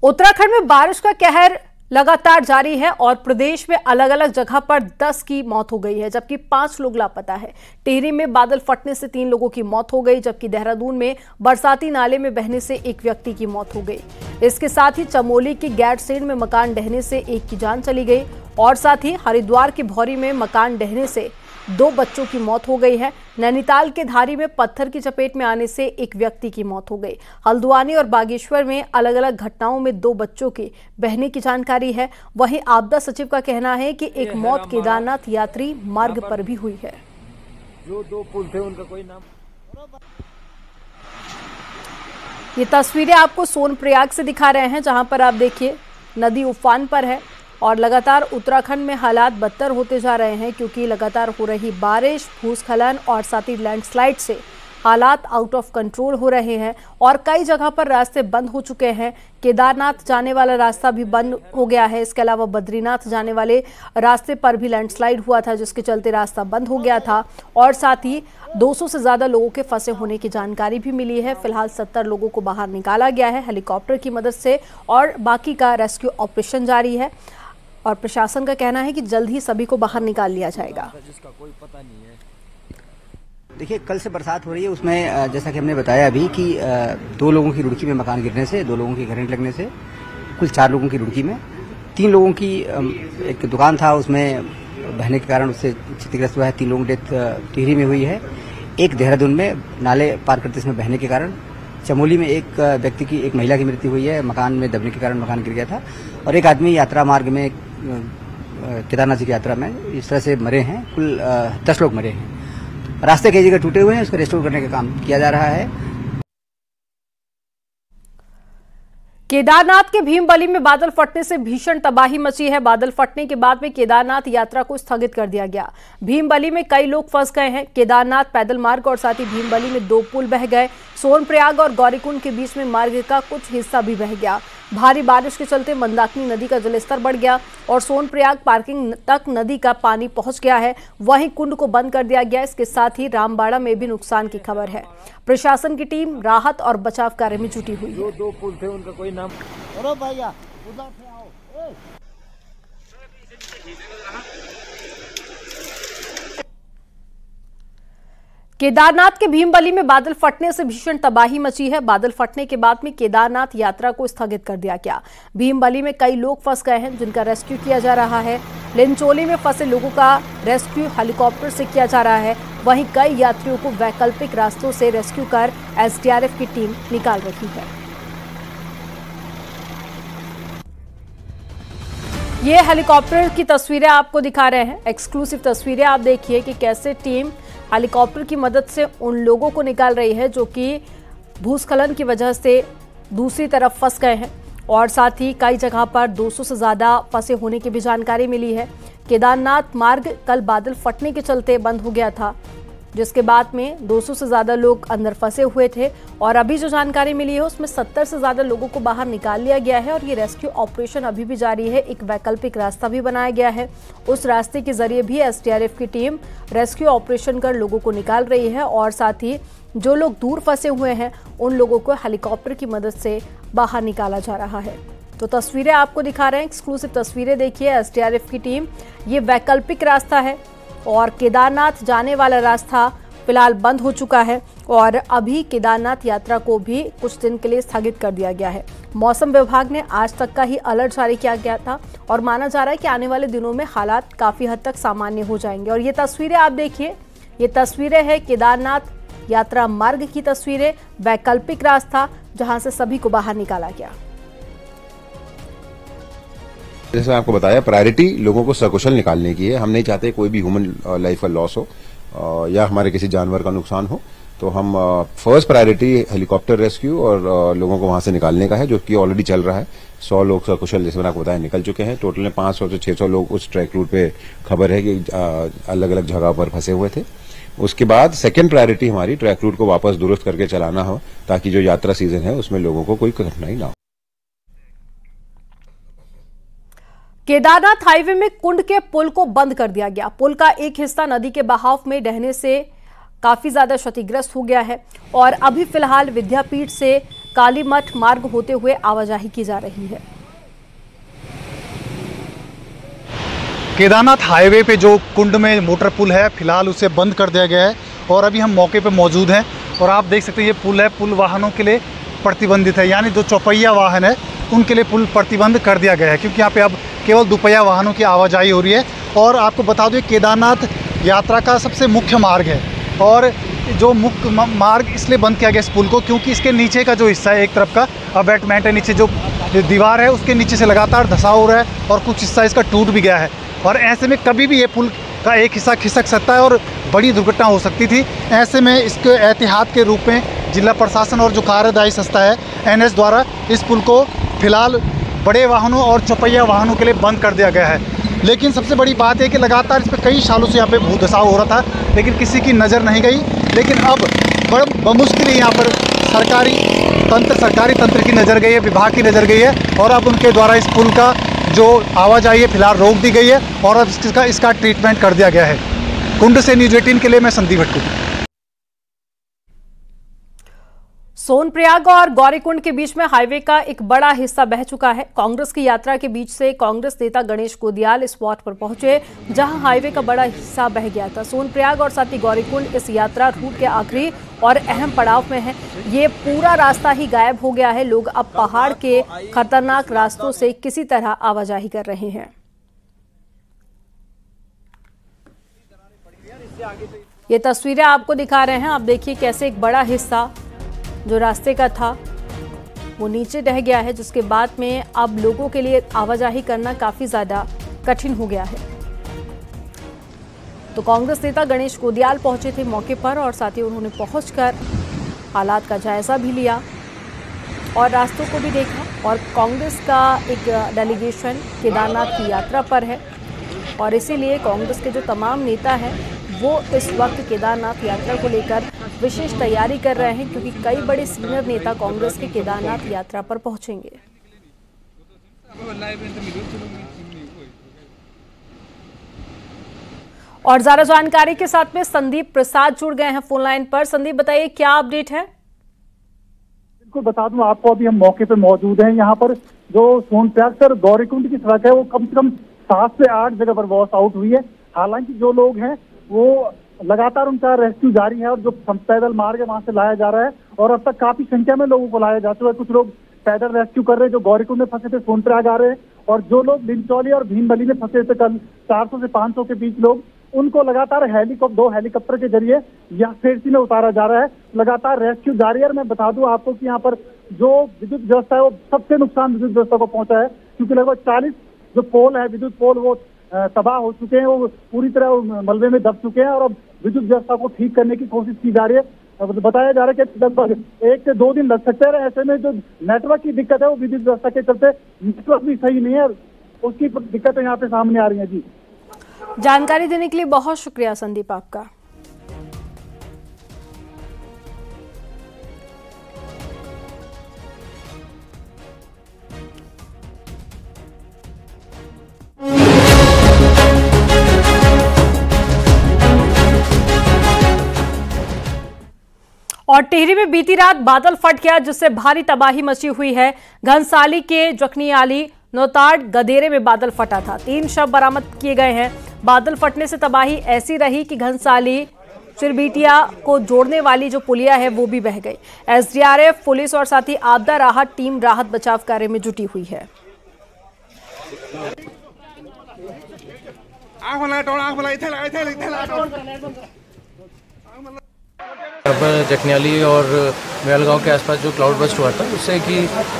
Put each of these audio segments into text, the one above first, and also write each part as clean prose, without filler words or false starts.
उत्तराखंड में बारिश का कहर लगातार जारी है और प्रदेश में अलग अलग जगह पर 10 की मौत हो गई है, जबकि 5 लोग लापता है। टिहरी में बादल फटने से 3 लोगों की मौत हो गई, जबकि देहरादून में बरसाती नाले में बहने से एक व्यक्ति की मौत हो गई। इसके साथ ही चमोली के गैरसेन में मकान ढहने से एक की जान चली गई और साथ ही हरिद्वार के भौरी में मकान ढहने से 2 बच्चों की मौत हो गई है। नैनीताल के धारी में पत्थर की चपेट में आने से एक व्यक्ति की मौत हो गई। हल्द्वानी और बागेश्वर में अलग अलग घटनाओं में 2 बच्चों के बहने की जानकारी है। वहीं आपदा सचिव का कहना है कि एक मौत केदारनाथ यात्री मार्ग पर भी हुई है। जो 2 पुल थे उनका कोई नाम। ये तस्वीरें आपको सोनप्रयाग से दिखा रहे हैं, जहां पर आप देखिए नदी उफान पर है और लगातार उत्तराखंड में हालात बदतर होते जा रहे हैं, क्योंकि लगातार हो रही बारिश, भूस्खलन और साथ ही लैंडस्लाइड से हालात आउट ऑफ कंट्रोल हो रहे हैं और कई जगह पर रास्ते बंद हो चुके हैं। केदारनाथ जाने वाला रास्ता भी बंद हो गया है। इसके अलावा बद्रीनाथ जाने वाले रास्ते पर भी लैंडस्लाइड हुआ था, जिसके चलते रास्ता बंद हो गया था और साथ ही 200 से ज्यादा लोगों के फंसे होने की जानकारी भी मिली है। फिलहाल 70 लोगों को बाहर निकाला गया है हेलीकॉप्टर की मदद से और बाकी का रेस्क्यू ऑपरेशन जारी है और प्रशासन का कहना है कि जल्द ही सभी को बाहर निकाल लिया जाएगा। जिसका कोई पता नहीं है। देखिए, कल से बरसात हो रही है, उसमें जैसा कि हमने बताया अभी कि 2 लोगों की रुड़की में मकान गिरने से, 2 लोगों की करंट लगने से कुल 4 लोगों की रुड़की में, 3 लोगों की एक दुकान था उसमें बहने के कारण उससे क्षतिग्रस्त हुआ है। 3 लोगों की डेथ टिहरी में हुई है। एक देहरादून में नाले पार करते इसमें बहने के कारण। चमोली में एक व्यक्ति की, एक महिला की मृत्यु हुई है, मकान में दबने के कारण मकान गिर गया था। और एक आदमी यात्रा मार्ग में केदारनाथ जी की यात्रा में इस तरह से मरे हैं। कुल 10 लोग मरे हैं। रास्ते कई जगह टूटे हुए हैं, उसको रेस्टोर करने का काम किया जा रहा है। केदारनाथ के भीमबली में बादल फटने से भीषण तबाही मची है। बादल फटने के बाद में केदारनाथ यात्रा को स्थगित कर दिया गया। भीमबली में कई लोग फंस गए हैं। केदारनाथ पैदल मार्ग और साथ ही भीमबली में 2 पुल बह गए। सोनप्रयाग और गौरीकुंड के बीच में मार्ग का कुछ हिस्सा भी बह गया। भारी बारिश के चलते मंदाकिनी नदी का जलस्तर बढ़ गया और सोनप्रयाग पार्किंग तक नदी का पानी पहुंच गया है। वहीं कुंड को बंद कर दिया गया। इसके साथ ही रामबाड़ा में भी नुकसान की खबर है। प्रशासन की टीम राहत और बचाव कार्य में जुटी हुई है। जो 2 पुल थे उनका कोई नाम। अरे भैया उधर से आओ। केदारनाथ के भीमबली में बादल फटने से भीषण तबाही मची है। बादल फटने के बाद में केदारनाथ यात्रा को स्थगित कर दिया गया। भीमबली में कई लोग फंस गए हैं, जिनका रेस्क्यू किया जा रहा है। लिंचोली में फंसे लोगों का रेस्क्यू हेलीकॉप्टर से किया जा रहा है। वहीं कई यात्रियों को वैकल्पिक रास्तों से रेस्क्यू कर एसडीआरएफ की टीम निकाल रही है। ये हेलीकॉप्टर की तस्वीरें आपको दिखा रहे हैं, एक्सक्लूसिव तस्वीरें। आप देखिए कि कैसे टीम हेलीकॉप्टर की मदद से उन लोगों को निकाल रही है जो कि भूस्खलन की वजह से दूसरी तरफ फंस गए हैं और साथ ही कई जगह पर 200 से ज्यादा फंसे होने की भी जानकारी मिली है। केदारनाथ मार्ग कल बादल फटने के चलते बंद हो गया था, जिसके बाद में 200 से ज्यादा लोग अंदर फंसे हुए थे और अभी जो जानकारी मिली है उसमें 70 से ज्यादा लोगों को बाहर निकाल लिया गया है और ये रेस्क्यू ऑपरेशन अभी भी जारी है। एक वैकल्पिक रास्ता भी बनाया गया है, उस रास्ते के जरिए भी एसडीआरएफ की टीम रेस्क्यू ऑपरेशन कर लोगों को निकाल रही है और साथ ही जो लोग दूर फंसे हुए हैं उन लोगों को हेलीकॉप्टर की मदद से बाहर निकाला जा रहा है। तो तस्वीरें आपको दिखा रहे हैं, एक्सक्लूसिव तस्वीरें देखिए। एसडीआरएफ की टीम, ये वैकल्पिक रास्ता है और केदारनाथ जाने वाला रास्ता फिलहाल बंद हो चुका है और अभी केदारनाथ यात्रा को भी कुछ दिन के लिए स्थगित कर दिया गया है। मौसम विभाग ने आज तक का ही अलर्ट जारी किया गया था और माना जा रहा है कि आने वाले दिनों में हालात काफी हद तक सामान्य हो जाएंगे। और ये तस्वीरें आप देखिए, ये तस्वीरें हैं केदारनाथ यात्रा मार्ग की तस्वीरें, वैकल्पिक रास्ता जहां से सभी को बाहर निकाला गया। जैसे आपको बताया, प्रायोरिटी लोगों को सकुशल निकालने की है। हम नहीं चाहते कोई भी ह्यूमन लाइफ का लॉस हो या हमारे किसी जानवर का नुकसान हो, तो हम फर्स्ट प्रायोरिटी हेलीकॉप्टर रेस्क्यू और लोगों को वहां से निकालने का है, जो कि ऑलरेडी चल रहा है। 100 लोग सकुशल, जैसे मैंने आपको बताया, निकल चुके हैं। टोटल में 500 से 600 लोग उस ट्रैक रूट पे खबर है कि अलग अलग जगह पर फंसे हुए थे। उसके बाद सेकेंड प्रायोरिटी हमारी ट्रैक रूट को वापस दुरुस्त करके चलाना हो, ताकि जो यात्रा सीजन है उसमें लोगों को कोई कठिनाई ना हो। केदारनाथ हाईवे में कुंड के पुल को बंद कर दिया गया। पुल का एक हिस्सा नदी के बहाव में ढहने से काफी ज्यादा क्षतिग्रस्त हो गया है और अभी फिलहाल विद्यापीठ से कालीमठ मार्ग होते हुए आवाजाही की जा रही है। केदारनाथ हाईवे पे जो कुंड में मोटर पुल है, फिलहाल उसे बंद कर दिया गया है और अभी हम मौके पे मौजूद हैं और आप देख सकते हैं ये पुल है, पुल वाहनों के लिए प्रतिबंधित है, यानी जो चौपहिया वाहन है उनके लिए पुल प्रतिबंध कर दिया गया है क्योंकि यहाँ पे अब केवल दुपहिया वाहनों की आवाजाही हो रही है। और आपको बता दूँ केदारनाथ यात्रा का सबसे मुख्य मार्ग है और जो मुख्य मार्ग इसलिए बंद किया गया इस पुल को क्योंकि इसके नीचे का जो हिस्सा है, एक तरफ का अबैटमेंट है, नीचे जो दीवार है उसके नीचे से लगातार धंसाव हो रहा है और कुछ हिस्सा इसका टूट भी गया है और ऐसे में कभी भी ये पुल का एक हिस्सा खिसक सकता है और बड़ी दुर्घटना हो सकती थी। ऐसे में इसके एहतियात के रूप में जिला प्रशासन और जो कार्यदायी संस्था है NS द्वारा इस पुल को फिलहाल बड़े वाहनों और चौपहिया वाहनों के लिए बंद कर दिया गया है। लेकिन सबसे बड़ी बात है कि लगातार इस पर कई सालों से यहाँ पे भू धसाव हो रहा था लेकिन किसी की नज़र नहीं गई, लेकिन अब बमुश्किल यहाँ पर सरकारी तंत्र की नज़र गई है, विभाग की नज़र गई है और अब उनके द्वारा इस पुल का जो आवाजाही है फिलहाल रोक दी गई है और अब इसका ट्रीटमेंट कर दिया गया है। कुंड से न्यूज़ 18 के लिए मैं संदीप भट्टू। सोनप्रयाग और गौरीकुंड के बीच में हाईवे का एक बड़ा हिस्सा बह चुका है। कांग्रेस की यात्रा के बीच से कांग्रेस नेता गणेश गोदियाल स्पॉट पर पहुंचे जहां हाईवे का बड़ा हिस्सा बह गया था। सोनप्रयाग और साथ ही गौरीकुंड इस यात्रा रूट के आखिरी और अहम पड़ाव में है। ये पूरा रास्ता ही गायब हो गया है। लोग अब पहाड़ के खतरनाक रास्तों से किसी तरह आवाजाही कर रहे हैं। ये तस्वीरें आपको दिखा रहे हैं। आप देखिए कैसे एक बड़ा हिस्सा जो रास्ते का था वो नीचे रह गया है, जिसके बाद में अब लोगों के लिए आवाजाही करना काफी ज्यादा कठिन हो गया है। तो कांग्रेस नेता गणेश गोदियाल पहुंचे थे मौके पर और साथ ही उन्होंने पहुंचकर हालात का जायजा भी लिया और रास्तों को भी देखा। और कांग्रेस का एक डेलीगेशन केदारनाथ की यात्रा पर है और इसीलिए कांग्रेस के जो तमाम नेता हैं वो इस वक्त केदारनाथ यात्रा को लेकर विशेष तैयारी कर रहे हैं क्योंकि कई बड़े सीनियर नेता कांग्रेस के केदारनाथ यात्रा पर पहुंचेंगे। और ज्यादा जानकारी के साथ में संदीप प्रसाद जुड़ गए हैं फोन लाइन पर। संदीप बताइए क्या अपडेट है? बिल्कुल बता दूं आपको, अभी हम मौके पे मौजूद हैं। यहाँ पर जो सोनप्रयाग से गौरीकुंड की सड़क है वो कम से कम 7 से 8 जगह पर वॉश आउट हुई है। हालांकि जो लोग हैं वो लगातार उनका रेस्क्यू जारी है और जो पैदल मार्ग है वहां से लाया जा रहा है और अब तक काफी संख्या में लोगों को लाया जा चुका है। कुछ लोग पैदल रेस्क्यू कर रहे हैं जो गौरीकुंड में फंसे थे, सोनप्रयाग आ रहे हैं और जो लोग लिंचौली और भीमबली में फंसे थे कल 400 से 500 के बीच लोग, उनको लगातार 2 हेलीकॉप्टर के जरिए या फेरसी में उतारा जा रहा है। लगातार रेस्क्यू जारी है और मैं बता दूं आपको कि यहाँ पर जो विद्युत व्यवस्था है वो सबसे नुकसान विद्युत व्यवस्था को पहुंचा है क्योंकि लगभग 40 जो पोल है विद्युत पोल वो तबाह हो चुके हैं, वो पूरी तरह मलबे में दब चुके हैं और अब विद्युत व्यवस्था को ठीक करने की कोशिश की जा रही है। बताया जा रहा है कि लगभग 1 से 2 दिन लग सकते हैं। ऐसे में जो नेटवर्क की दिक्कत है वो विद्युत व्यवस्था के चलते नेटवर्क भी सही नहीं है, उसकी दिक्कतें यहाँ पे सामने आ रही है। जी, जानकारी देने के लिए बहुत शुक्रिया संदीप आपका। और टिहरी में बीती रात बादल फट गया जिससे भारी तबाही मची हुई है। घनसाली के जखनियाली नौताड़ गदेरे में बादल फटा था। 3 शव बरामद किए गए हैं। बादल फटने से तबाही ऐसी रही कि घनसाली चिरबीटिया को जोड़ने वाली जो पुलिया है वो भी बह गई। SDRF, पुलिस और साथ ही आपदा राहत टीम राहत बचाव कार्य में जुटी हुई है। जखनियाली और मेलगांव के आसपास जो क्लाउड बस्ट हुआ था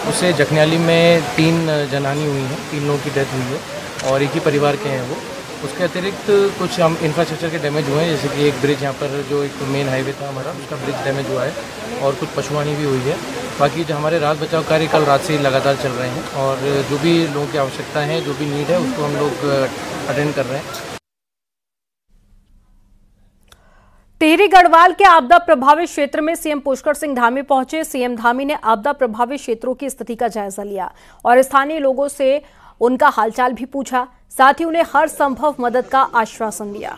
उससे जखनियाली में 3 जनानी हुई हैं, 3 लोगों की डेथ हुई है और एक ही परिवार के हैं वो। उसके अतिरिक्त कुछ हम इंफ्रास्ट्रक्चर के डैमेज हुए हैं, जैसे कि एक ब्रिज यहाँ पर जो एक मेन हाईवे था हमारा उसका ब्रिज डैमेज हुआ है और कुछ पशुहानि भी हुई है। बाकी जो हमारे राहत बचाव कार्य कल रात से ही लगातार चल रहे हैं और जो भी लोगों की आवश्यकता है, जो भी नीड है उसको हम लोग अटेंड कर रहे हैं। टिहरी गढ़वाल के आपदा प्रभावित क्षेत्र में सीएम पुष्कर सिंह धामी पहुंचे। सीएम धामी ने आपदा प्रभावित क्षेत्रों की स्थिति का जायजा लिया और स्थानीय लोगों से उनका हालचाल भी पूछा, साथ ही उन्हें हर संभव मदद का आश्वासन दिया।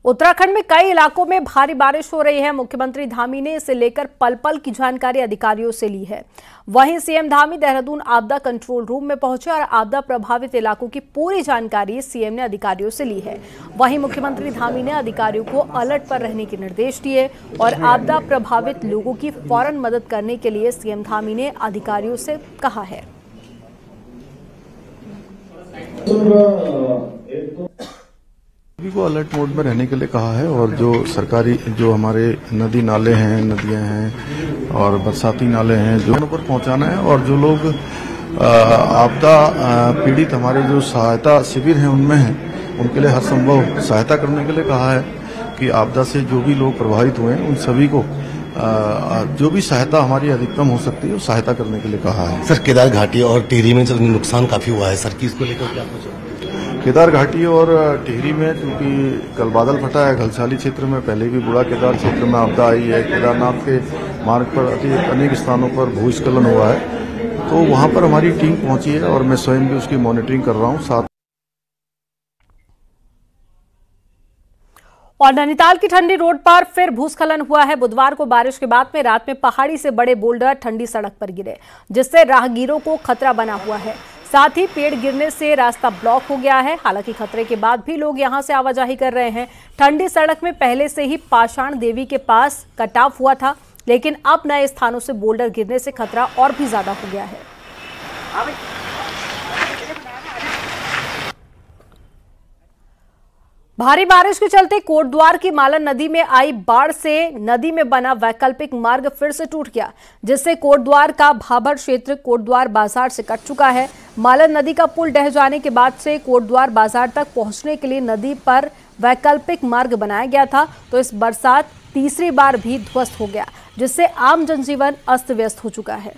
उत्तराखंड में कई इलाकों में भारी बारिश हो रही है। मुख्यमंत्री धामी ने इसे लेकर पल पल की जानकारी अधिकारियों से ली है। वहीं सीएम धामी देहरादून आपदा कंट्रोल रूम में पहुंचे और आपदा प्रभावित इलाकों की पूरी जानकारी सीएम ने अधिकारियों से ली है। वहीं मुख्यमंत्री धामी ने अधिकारियों को अलर्ट पर रहने के निर्देश दिए और आपदा प्रभावित लोगों की फौरन मदद करने के लिए सीएम धामी ने अधिकारियों से कहा है। सभी को अलर्ट मोड में रहने के लिए कहा है और जो सरकारी जो हमारे नदी नाले हैं, नदियां हैं और बरसाती नाले हैं जो उन पर पहुंचाना है और जो लोग आपदा पीड़ित हमारे जो सहायता शिविर हैं उनमें हैं उनके लिए हर संभव सहायता करने के लिए कहा है कि आपदा से जो भी लोग प्रभावित हुए हैं उन सभी को जो भी सहायता हमारी अधिकतम हो सकती है वो सहायता करने के लिए कहा है। सर, केदार घाटी और टिहरी में जो नुकसान काफी हुआ है सर, किसको लेकर क्या कुछ? केदार घाटी और टिहरी में क्योंकि कल बादल फटा है, घलसाली क्षेत्र में पहले भी बूढ़ा केदार क्षेत्र में आपदा आई है। केदारनाथ के मार्ग पर अनेक स्थानों पर भूस्खलन हुआ है, तो वहां पर हमारी टीम पहुंची है और मैं स्वयं भी उसकी मॉनिटरिंग कर रहा हूं। साथ और नैनीताल की ठंडी रोड पर फिर भूस्खलन हुआ है। बुधवार को बारिश के बाद में रात में पहाड़ी से बड़े बोल्डर ठंडी सड़क पर गिरे, जिससे राहगीरों को खतरा बना हुआ है। साथ ही पेड़ गिरने से रास्ता ब्लॉक हो गया है। हालांकि खतरे के बाद भी लोग यहां से आवाजाही कर रहे हैं। ठंडी सड़क में पहले से ही पाषाण देवी के पास कटाव हुआ था, लेकिन अब नए स्थानों से बोल्डर गिरने से खतरा और भी ज्यादा हो गया है। भारी बारिश के चलते कोटद्वार की मालन नदी में आई बाढ़ से नदी में बना वैकल्पिक मार्ग फिर से टूट गया, जिससे कोटद्वार का भाबर क्षेत्र कोटद्वार बाजार से कट चुका है। मालन नदी का पुल ढह जाने के बाद से कोटद्वार बाजार तक पहुंचने के लिए नदी पर वैकल्पिक मार्ग बनाया गया था, तो इस बरसात तीसरी बार भी ध्वस्त हो गया, जिससे आम जनजीवन अस्त व्यस्त हो चुका है।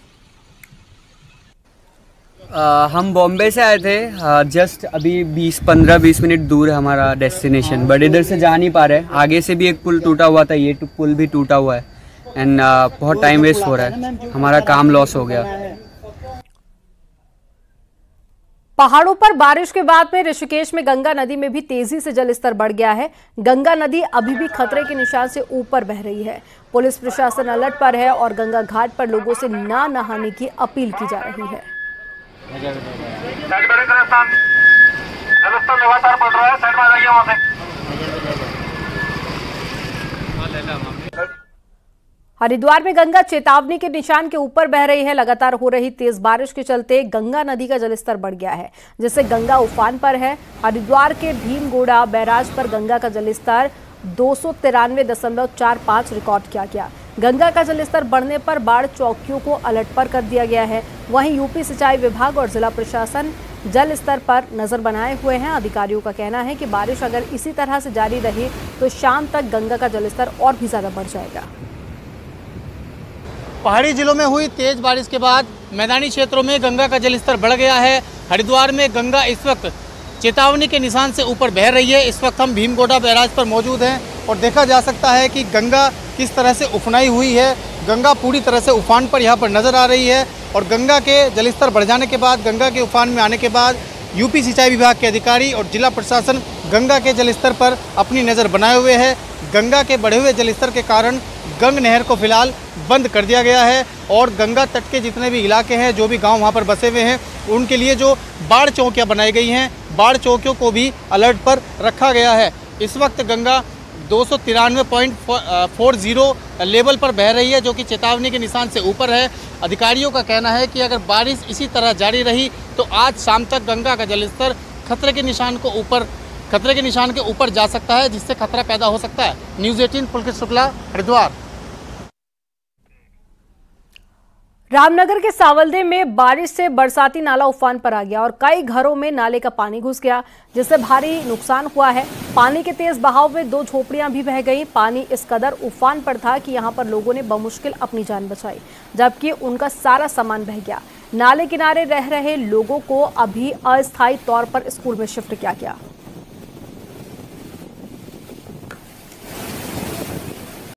हम बॉम्बे से आए थे, जस्ट अभी 15-20 मिनट दूर है हमारा डेस्टिनेशन, बट इधर से जा नहीं पा रहे। आगे से भी एक पुल टूटा हुआ था, ये पुल भी टूटा हुआ है एंड बहुत टाइम वेस्ट हो रहा है, हमारा काम लॉस हो गया। पहाड़ों पर बारिश के बाद में ऋषिकेश में गंगा नदी में भी तेजी से जलस्तर बढ़ गया है। गंगा नदी अभी भी खतरे के निशान से ऊपर बह रही है। पुलिस प्रशासन अलर्ट पर है और गंगा घाट पर लोगों से ना नहाने की अपील की जा रही है। लगातार बढ़ रहा है, साइड में आ जाइए वहां से। हरिद्वार में गंगा चेतावनी के निशान के ऊपर बह रही है। लगातार हो रही तेज बारिश के चलते गंगा नदी का जलस्तर बढ़ गया है, जिससे गंगा उफान पर है। हरिद्वार के भीमगोड़ा बैराज पर गंगा का जलस्तर 293.45 रिकॉर्ड किया गया। गंगा का जलस्तर बढ़ने पर बाढ़ चौकियों को अलर्ट पर कर दिया गया है। वहीं यूपी सिंचाई विभाग और जिला प्रशासन जल स्तर पर नजर बनाए हुए हैं। अधिकारियों का कहना है कि बारिश अगर इसी तरह से जारी रही तो शाम तक गंगा का जलस्तर और भी ज्यादा बढ़ जाएगा। पहाड़ी जिलों में हुई तेज बारिश के बाद मैदानी क्षेत्रों में गंगा का जलस्तर बढ़ गया है। हरिद्वार में गंगा इस वक्त चेतावनी के निशान से ऊपर बह रही है। इस वक्त हम भीमगोड़ा बैराज पर मौजूद हैं और देखा जा सकता है कि गंगा किस तरह से उफनाई हुई है। गंगा पूरी तरह से उफान पर यहाँ पर नज़र आ रही है और गंगा के जलस्तर बढ़ जाने के बाद, गंगा के उफान में आने के बाद यूपी सिंचाई विभाग के अधिकारी और जिला प्रशासन गंगा के जलस्तर पर अपनी नज़र बनाए हुए है। गंगा के बढ़े हुए जलस्तर के कारण गंग नहर को फिलहाल बंद कर दिया गया है और गंगा तट के जितने भी इलाके हैं, जो भी गांव वहां पर बसे हुए हैं, उनके लिए जो बाढ़ चौकियां बनाई गई हैं, बाढ़ चौकियों को भी अलर्ट पर रखा गया है। इस वक्त गंगा 293.40 लेवल पर बह रही है, जो कि चेतावनी के निशान से ऊपर है। अधिकारियों का कहना है कि अगर बारिश इसी तरह जारी रही तो आज शाम तक गंगा का जलस्तर खतरे के निशान के ऊपर जा सकता है, जिससे खतरा पैदा हो सकता है। न्यूज़ 18 पुलकित शुक्ला, हरिद्वार। रामनगर के सावलदे में बारिश से बरसाती नाला उफान पर आ गया और कई घरों में नाले का पानी घुस गया, जिससे भारी नुकसान हुआ है। पानी के तेज बहाव में 2 झोपड़ियां भी बह गईं। पानी इस कदर उफान पर था कि यहां पर लोगों ने बमुश्किल अपनी जान बचाई, जबकि उनका सारा सामान बह गया। नाले किनारे रह रहे लोगों को अभी अस्थायी तौर पर स्कूल में शिफ्ट किया गया।